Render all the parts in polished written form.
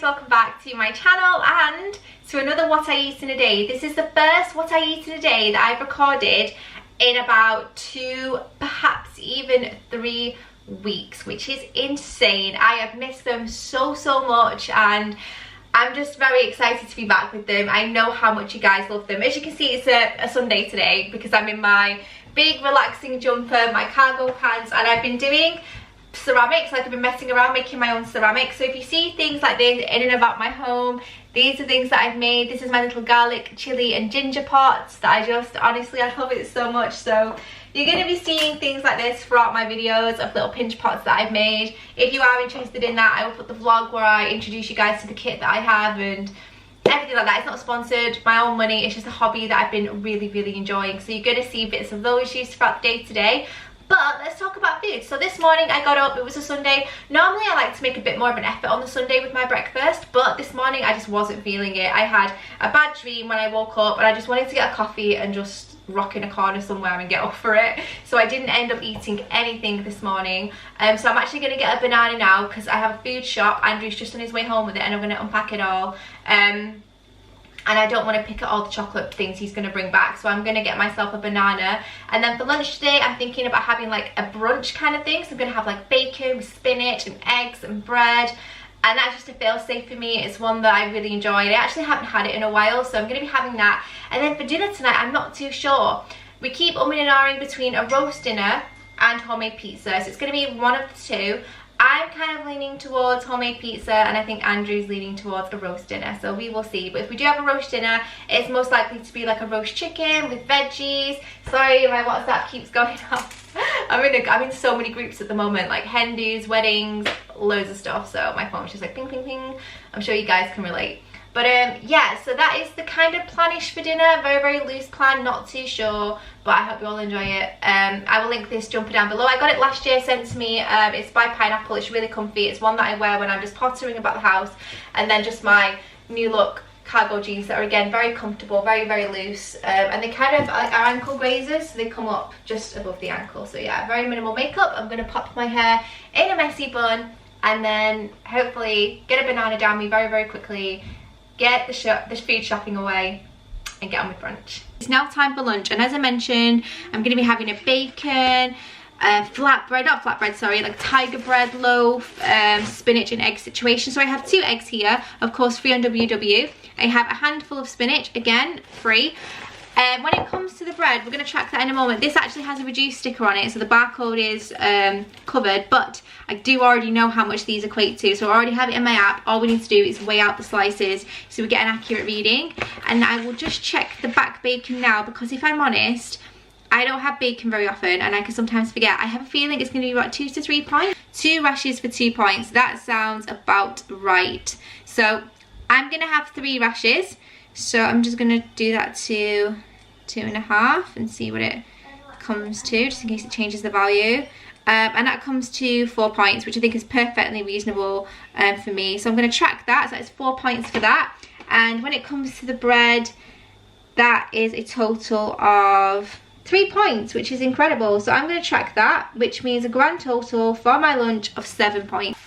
welcome back to my channel and to another What I Eat in a Day. This is the first What I Eat in a Day that I've recorded in about 2, perhaps even 3 weeks, which is insane. I have missed them so much and I'm just very excited to be back with them. I know how much you guys love them. As you can see, it's a Sunday today because I'm in my big relaxing jumper, my cargo pants, and I've been doing ceramics. Like, I've been messing around making my own ceramics. So if you see things like this in and about my home, these are things that I've made. This is my little garlic, chili and ginger pots that I just, honestly, I love it so much. So you're going to be seeing things like this throughout my videos of little pinch pots that I've made. If you are interested in that, I will put the vlog where I introduce you guys to the kit that I have and everything like that. It's not sponsored, my own money. It's just a hobby that I've been really enjoying. So you're going to see bits of those used throughout the day today. But let's talk about food. So this morning I got up, it was a Sunday. Normally I like to make a bit more of an effort on the Sunday with my breakfast, but this morning I just wasn't feeling it. I had a bad dream when I woke up and I just wanted to get a coffee and just rock in a corner somewhere and get up for it. So I didn't end up eating anything this morning. So I'm actually going to get a banana now because I have a food shop. Andrew's just on his way home with it and I'm going to unpack it all. And I don't want to pick at all the chocolate things he's going to bring back, so I'm going to get myself a banana. And then for lunch today I'm thinking about having like a brunch kind of thing, so I'm going to have like bacon with spinach and eggs and bread, and that's just a fail safe for me. It's one that I really enjoy. I actually haven't had it in a while, so I'm going to be having that. And then for dinner tonight, I'm not too sure. We keep umming and ahhing between a roast dinner and homemade pizza, so it's going to be one of the two. I'm kind of leaning towards homemade pizza and I think Andrew's leaning towards a roast dinner, so we will see. But if we do have a roast dinner, it's most likely to be like a roast chicken with veggies. Sorry, my WhatsApp keeps going off. I'm in so many groups at the moment, like hen do's, weddings, loads of stuff, so my phone's just like ping ping ping. I'm sure you guys can relate. But yeah, so that is the kind of planish for dinner. Very loose plan, not too sure, but I hope you all enjoy it. I will link this jumper down below. I got it last year, sent to me. It's by Pineapple. It's really comfy. It's one that I wear when I'm just pottering about the house. And then just my new look cargo jeans that are, again, very comfortable, very loose. And they kind of like are ankle grazers, so they come up just above the ankle. So yeah, very minimal makeup. I'm going to pop my hair in a messy bun and then hopefully get a banana down me very quickly, get the food shopping away and get on with brunch. It's now time for lunch, and as I mentioned, I'm going to be having a bacon, like tiger bread loaf, spinach and egg situation. So I have 2 eggs here, of course free on WW. I have a handful of spinach, again free. When it comes to the bread, we're going to track that in a moment. This actually has a reduced sticker on it, so the barcode is covered, but I do already know how much these equate to, so I already have it in my app. All we need to do is weigh out the slices so we get an accurate reading. And I will just check the back bacon now, because if I'm honest, I don't have bacon very often and I can sometimes forget. I have a feeling it's going to be about 2 to 3 points. 2 rashers for 2 points. That sounds about right. So I'm going to have 3 rashers. So I'm just going to do that to 2.5 and see what it comes to, just in case it changes the value. And that comes to 4 points, which I think is perfectly reasonable for me. So I'm going to track that, so it's 4 points for that. And when it comes to the bread, that is a total of 3 points, which is incredible. So I'm going to track that, which means a grand total for my lunch of 7 points.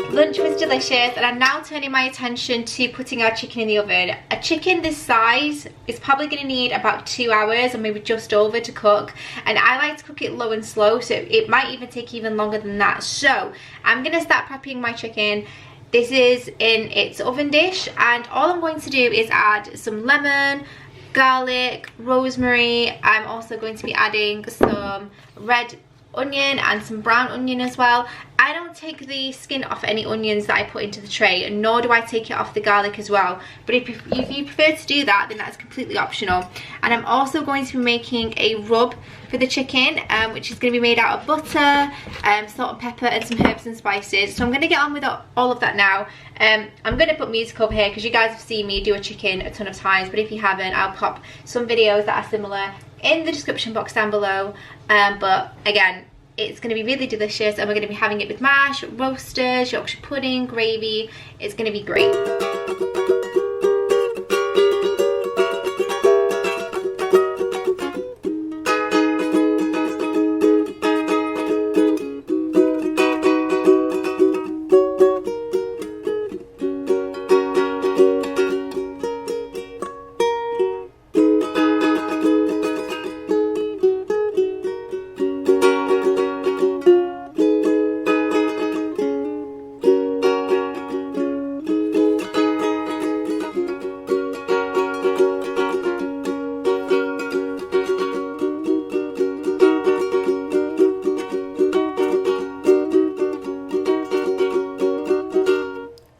Lunch was delicious, and I'm now turning my attention to putting our chicken in the oven. A chicken this size is probably going to need about 2 hours or maybe just over to cook, and I like to cook it low and slow, so it might even take even longer than that. So I'm going to start prepping my chicken. This is in its oven dish, and all I'm going to do is add some lemon, garlic, rosemary. I'm also going to be adding some red onion and some brown onion as well, I don't take the skin off any onions that I put into the tray, nor do I take it off the garlic as well. But if you prefer to do that, then that's completely optional. And I'm also going to be making a rub for the chicken, which is going to be made out of butter, salt and pepper, and some herbs and spices. So I'm going to get on with all of that now. I'm going to put music over here because you guys have seen me do a chicken a ton of times, but if you haven't, I'll pop some videos that are similar in the description box down below. But again, it's going to be really delicious, and we're going to be having it with mash, roasters, Yorkshire pudding, gravy. It's going to be great.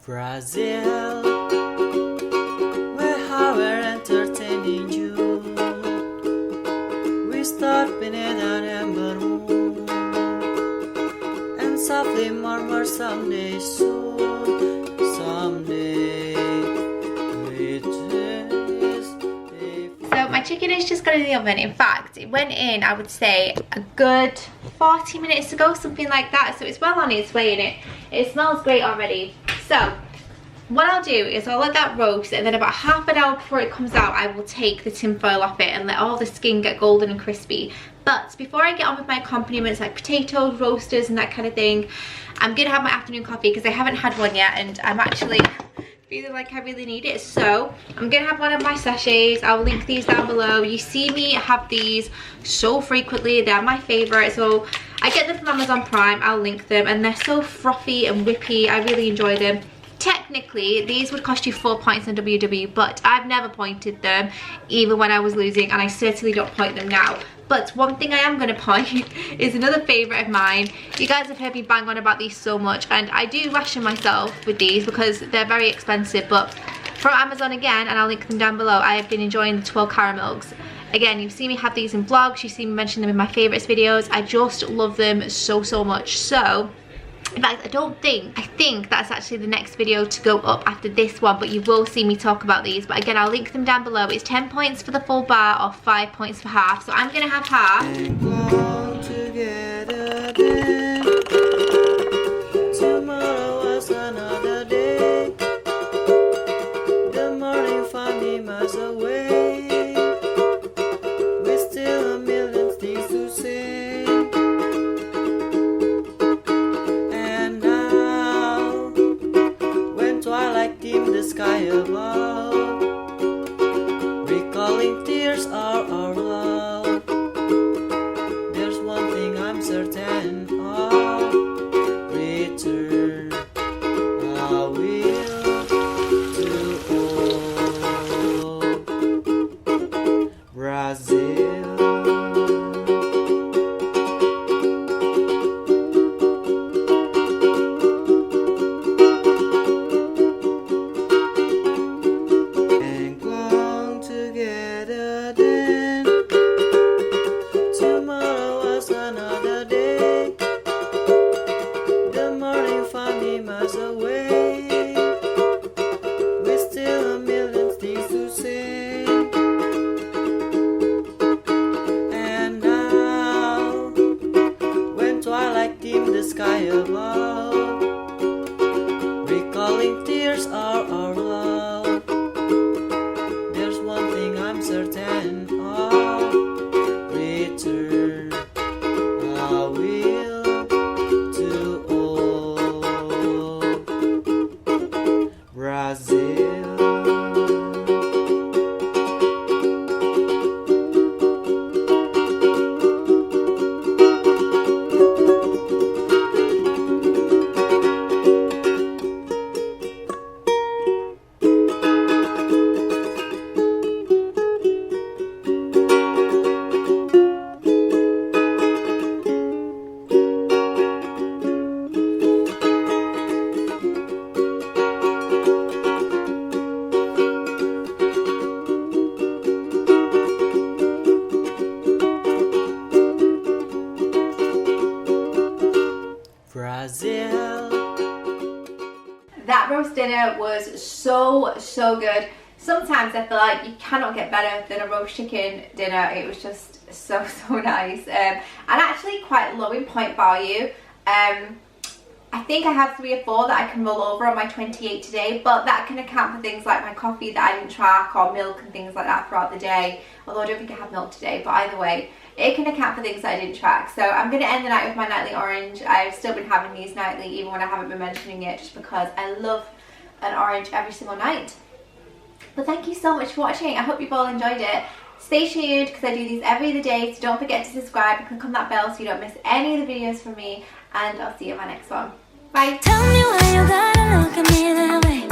Brazil, where we're entertaining you. We start beneath an ember moon and softly murmur someday soon, someday we taste. So my chicken has just gone in the oven. In fact, it went in, I would say, a good 40 minutes ago, something like that. So it's well on its way, and it smells great already. So what I'll do is I'll let that roast, and then about half an hour before it comes out, I will take the tin foil off it and let all the skin get golden and crispy. But before I get on with my accompaniments like potatoes, roasters and that kind of thing, I'm gonna have my afternoon coffee because I haven't had one yet, and I'm actually feeling like I really need it. So I'm gonna have one of my sachets. I'll link these down below. You see me have these so frequently. They're my favorite. So I get them from Amazon Prime. I'll link them, and they're so frothy and whippy. I really enjoy them. Technically, these would cost you 4 points on WW, but I've never pointed them, even when I was losing, and I certainly don't point them now. But one thing I am going to point is another favourite of mine. You guys have heard me bang on about these so much, and I do ration myself with these because they're very expensive, but from Amazon again, and I'll link them down below, I have been enjoying the twirl caramels. Again, you've seen me have these in vlogs, you've seen me mention them in my favourites videos. I just love them so much. So in fact, I think that's actually the next video to go up after this one, but you will see me talk about these. But again, I'll link them down below. It's 10 points for the full bar or 5 points for half. So I'm gonna have half. Tomorrow was another day. The morning found me miles away. We still a million things to say. The sky above, recalling tears are our love. There's one thing I'm certain of, return I will to Brazil. The sky above, recalling tears are our love. There's one thing I'm certain of, return I will to Brazil. dinner was so good. Sometimes I feel like you cannot get better than a roast chicken dinner. It was just so nice, and actually quite low in point value. I think I have 3 or 4 that I can roll over on my 28 today, but that can account for things like my coffee that I didn't track, or milk and things like that throughout the day. Although I don't think I have milk today, but either way, it can account for things that I didn't track. So I'm going to end the night with my nightly orange. I've still been having these nightly, even when I haven't been mentioning it, just because I love an orange every single night. But thank you so much for watching. I hope you've all enjoyed it. Stay tuned, because I do these every other day, so don't forget to subscribe and click on that bell so you don't miss any of the videos from me, and I'll see you in my next one. Bye. Tell me why you gotta look at me that way.